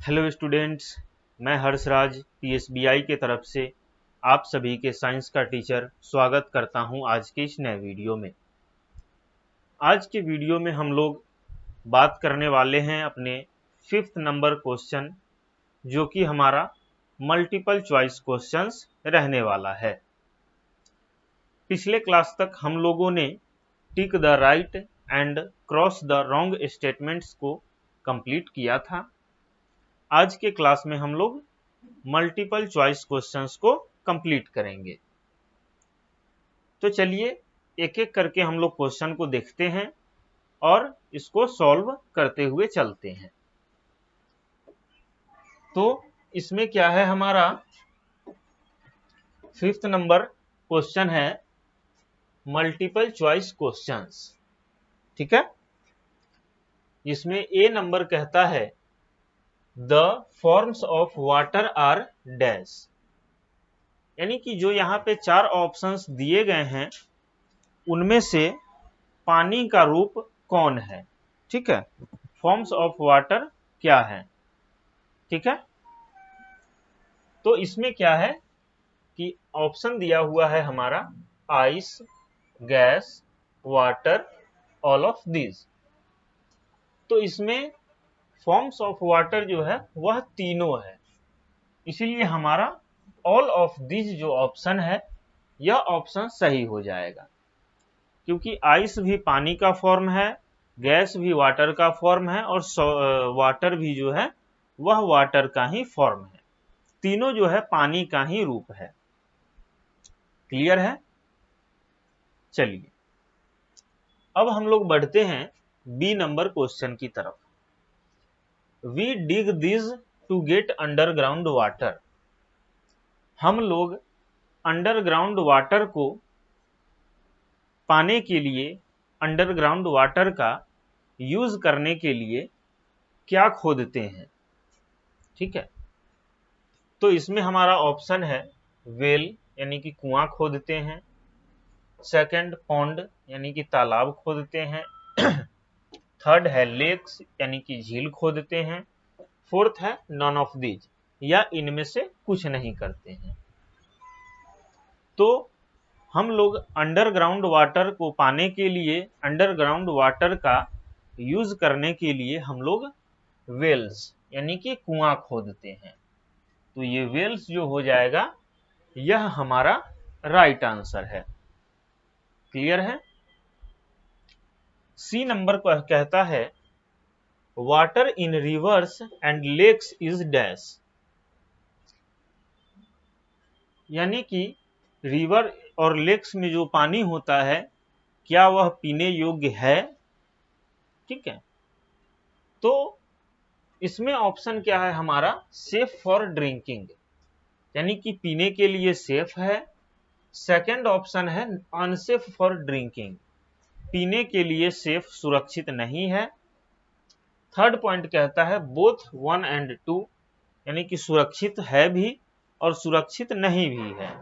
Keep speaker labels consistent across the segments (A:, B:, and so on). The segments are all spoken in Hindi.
A: हेलो स्टूडेंट्स, मैं हर्षराज पीएसबीआई के तरफ से आप सभी के साइंस का टीचर स्वागत करता हूं आज के इस नए वीडियो में। आज के वीडियो में हम लोग बात करने वाले हैं अपने 5th नंबर क्वेश्चन, जो कि हमारा मल्टीपल चॉइस क्वेश्चंस रहने वाला है। पिछले क्लास तक हम लोगों ने tick the right and cross the wrong statements को कंप्लीट किया था। आज के क्लास में हम लोग मल्टीपल चॉइस क्वेश्चंस को कंप्लीट करेंगे। तो चलिए एक एक करके हम लोग क्वेश्चन को देखते हैं और इसको सॉल्व करते हुए चलते हैं। तो इसमें क्या है, हमारा 5th नंबर क्वेश्चन है मल्टीपल चॉइस क्वेश्चंस। ठीक है, इसमें ए नंबर कहता है the forms of water are dash, यानी कि जो यहाँ पे 4 ऑप्शंस दिए गए हैं उनमें से पानी का रूप कौन है। ठीक है, फॉर्म्स ऑफ वाटर क्या है। ठीक है, तो इसमें क्या है कि ऑप्शन दिया हुआ है हमारा ice, gas, water, all of this. तो इसमें फॉर्म्स ऑफ वाटर जो है वह तीनों है, इसीलिए हमारा ऑल ऑफ दिस जो ऑप्शन है यह ऑप्शन सही हो जाएगा, क्योंकि आइस भी पानी का फॉर्म है, गैस भी वाटर का फॉर्म है और वाटर भी जो है वह वाटर का ही फॉर्म है। तीनों जो है पानी का ही रूप है। क्लियर है। चलिए अब हम लोग बढ़ते हैं बी नंबर क्वेश्चन की तरफ। We dig this to get underground water, हम लोग अंडरग्राउंड वाटर को पाने के लिए, अंडरग्राउंड वाटर का यूज करने के लिए क्या खोदते हैं। ठीक है, तो इसमें हमारा ऑप्शन है वेल यानी कि कुआं खोदते हैं, सेकंड पॉन्ड यानी कि तालाब खोदते हैं, थर्ड है लेक्स यानी कि झील खोदते हैं, फोर्थ है नॉन ऑफ दीज या इनमें से कुछ नहीं करते हैं। तो हम लोग अंडरग्राउंड वाटर को पाने के लिए, अंडरग्राउंड वाटर का यूज करने के लिए हम लोग वेल्स यानी कि कुआं खोदते हैं। तो ये वेल्स जो हो जाएगा यह हमारा राइट आंसर है। क्लियर है। सी नंबर पर कहता है water in rivers and lakes is dash, यानी कि रिवर और लेक्स में जो पानी होता है क्या वह पीने योग्य है। ठीक है, तो इसमें ऑप्शन क्या है हमारा सेफ फॉर ड्रिंकिंग, यानी कि पीने के लिए सेफ है। सेकंड ऑप्शन है अनसेफ फॉर ड्रिंकिंग, पीने के लिए सेफ, सुरक्षित नहीं है। थर्ड पॉइंट कहता है बोथ 1 एंड 2, यानी कि सुरक्षित है भी और सुरक्षित नहीं भी है।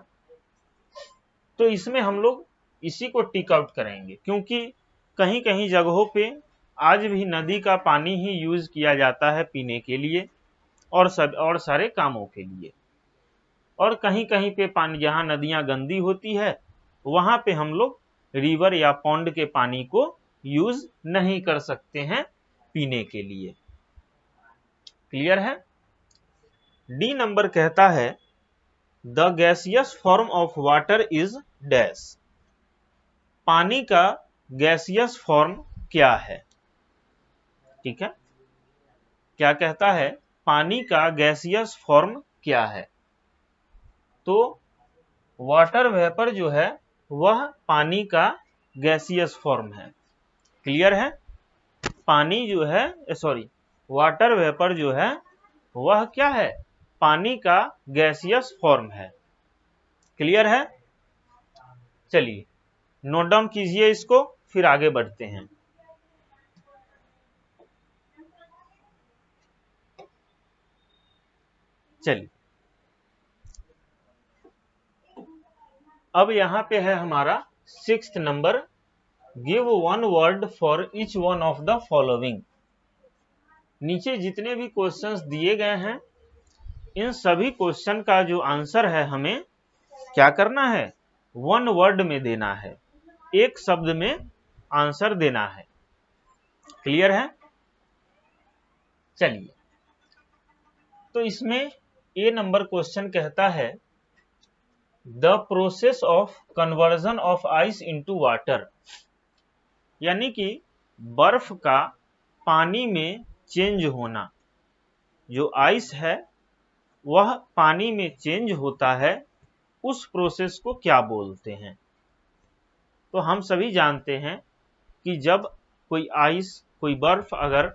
A: तो इसमें हम लोग इसी को टिक आउट करेंगे, क्योंकि कहीं कहीं जगहों पे आज भी नदी का पानी ही यूज किया जाता है पीने के लिए और सारे कामों के लिए। और कहीं कहीं पे पानी, जहाँ नदियां गंदी होती है वहां पे हम लोग रिवर या पॉन्ड के पानी को यूज नहीं कर सकते हैं पीने के लिए। क्लियर है। डी नंबर कहता है the gaseous form of water is dash, पानी का गैसियस फॉर्म क्या है। ठीक है, क्या कहता है पानी का गैसियस फॉर्म क्या है। तो वाटर वेपर जो है वह पानी का गैसियस फॉर्म है। क्लियर है। पानी जो है वाटर वेपर जो है वह क्या है, पानी का गैसियस फॉर्म है। क्लियर है। चलिए नोट डाउन कीजिए इसको, फिर आगे बढ़ते हैं। चलिए अब यहां पे है हमारा 6th number, give 1 word for each one of the following. नीचे जितने भी क्वेश्चंस दिए गए हैं इन सभी क्वेश्चन का जो आंसर है हमें क्या करना है, वन वर्ड में देना है, एक शब्द में आंसर देना है। क्लियर है? चलिए, तो इसमें ए नंबर क्वेश्चन कहता है the process of conversion of ice into water, यानी कि बर्फ का पानी में चेंज होना, जो आइस है वह पानी में चेंज होता है, उस प्रोसेस को क्या बोलते हैं? तो हम सभी जानते हैं कि जब कोई आइस, कोई बर्फ अगर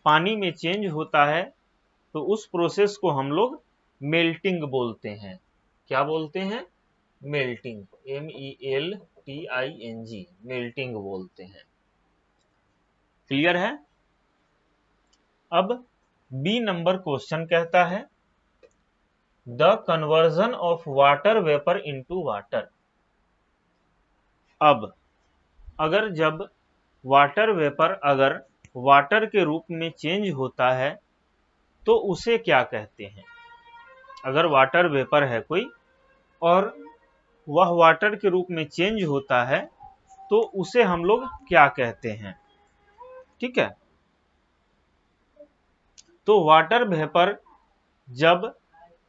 A: पानी में चेंज होता है तो उस प्रोसेस को हम लोग मेल्टिंग बोलते हैं। क्या बोलते हैं? मेल्टिंग, MELTING, मेल्टिंग बोलते हैं। क्लियर है? अब बी नंबर क्वेश्चन कहता है the conversion of water vapour into water. अब अगर जब वाटर वेपर अगर वाटर के रूप में चेंज होता है तो उसे क्या कहते हैं? अगर वाटर वेपर है कोई और वह वाटर के रूप में चेंज होता है तो उसे हम लोग क्या कहते हैं? ठीक है, तो वाटर वेपर जब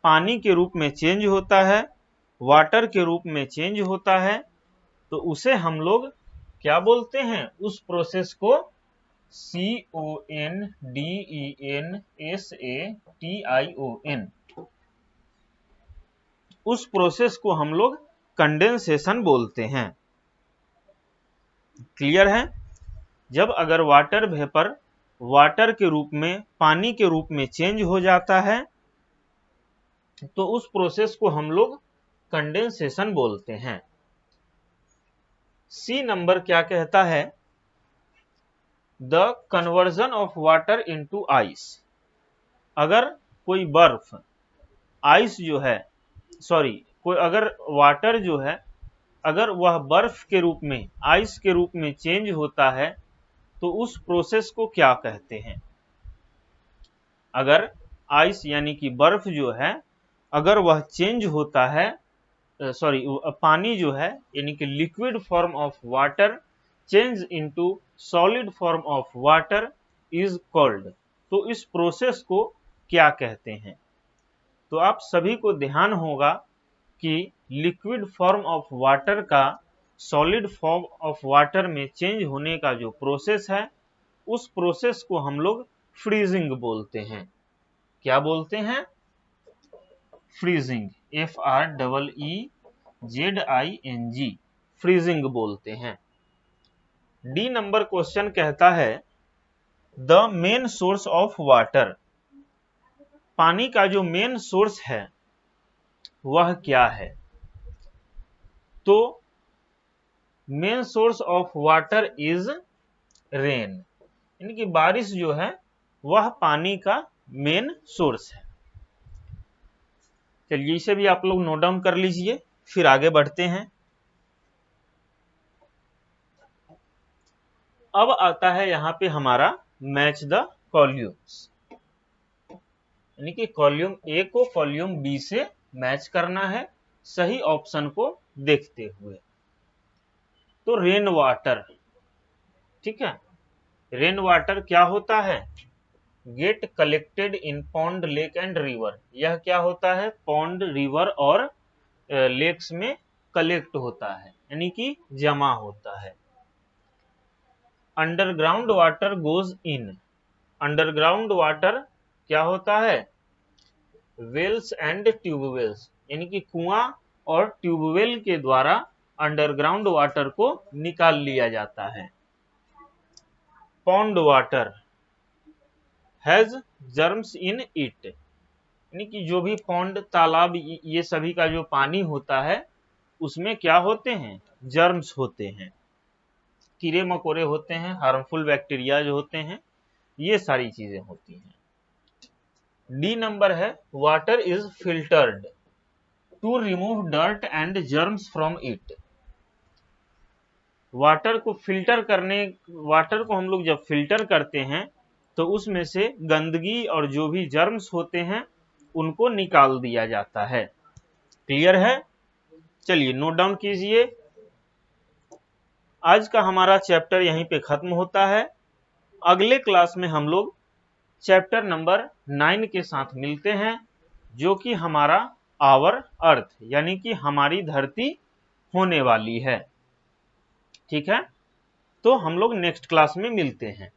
A: पानी के रूप में चेंज होता है, वाटर के रूप में चेंज होता है, तो उसे हम लोग क्या बोलते हैं? उस प्रोसेस को CONDENSATION, उस प्रोसेस को हम लोग कंडेंसेशन बोलते हैं। क्लियर है? जब अगर वाटर वेपर वाटर के रूप में, पानी के रूप में चेंज हो जाता है तो उस प्रोसेस को हम लोग कंडेंसेशन बोलते हैं। सी नंबर क्या कहता है the conversion of water into ice. अगर कोई बर्फ, आइस जो है, कोई अगर वाटर जो है अगर वह बर्फ के रूप में, आइस के रूप में चेंज होता है तो उस प्रोसेस को क्या कहते हैं? अगर आइस यानी कि बर्फ जो है अगर वह चेंज होता है, पानी जो है यानी कि liquid form of water change into solid form of water is called, तो इस प्रोसेस को क्या कहते हैं? तो आप सभी को ध्यान होगा कि लिक्विड फॉर्म ऑफ वाटर का सॉलिड फॉर्म ऑफ वाटर में चेंज होने का जो प्रोसेस है उस प्रोसेस को हम लोग फ्रीजिंग बोलते हैं। क्या बोलते हैं? फ्रीजिंग, FREEZING, फ्रीजिंग बोलते हैं। डी नंबर क्वेश्चन कहता है the main source of water, पानी का जो मेन सोर्स है वह क्या है? तो main source of water is rain, यानी कि बारिश जो है वह पानी का मेन सोर्स है। चलिए इसे भी आप लोग नोट डाउन कर लीजिए, फिर आगे बढ़ते हैं। अब आता है यहां पे हमारा मैच द कॉल्यूम्स, यानी कि कॉल्यूम ए को कॉल्यूम बी से मैच करना है सही ऑप्शन को देखते हुए। तो रेन वाटर, ठीक है, रेन वाटर क्या होता है? Get collected in pond, lake and river. यह क्या होता है? पॉन्ड, रिवर और लेक्स में कलेक्ट होता है, यानी कि जमा होता है। Underground water goes in, underground water क्या होता है? वेल्स एंड ट्यूबवेल्स, यानी कि कुआं और ट्यूबवेल के द्वारा अंडरग्राउंड वाटर को निकाल लिया जाता है। Pond water has germs in it, यानी कि जो भी पॉन्ड, तालाब, ये सभी का जो पानी होता है उसमें क्या होते हैं? जर्म्स होते हैं, कीड़े मकोड़े होते हैं, हार्मफुल बैक्टीरिया जो होते हैं, ये सारी चीजें होती हैं। डी नंबर है water is filtered to remove dirt and germs from it. Water को फिल्टर करने, वाटर को हम लोग जब फिल्टर करते हैं तो उसमें से गंदगी और जो भी जर्म्स होते हैं उनको निकाल दिया जाता है। क्लियर है? चलिए नोट डाउन कीजिए। आज का हमारा चैप्टर यहीं पे खत्म होता है। अगले क्लास में हम लोग चैप्टर नंबर 9 के साथ मिलते हैं, जो कि हमारा आवर अर्थ यानी कि हमारी धरती होने वाली है। ठीक है, तो हम लोग नेक्स्ट क्लास में मिलते हैं।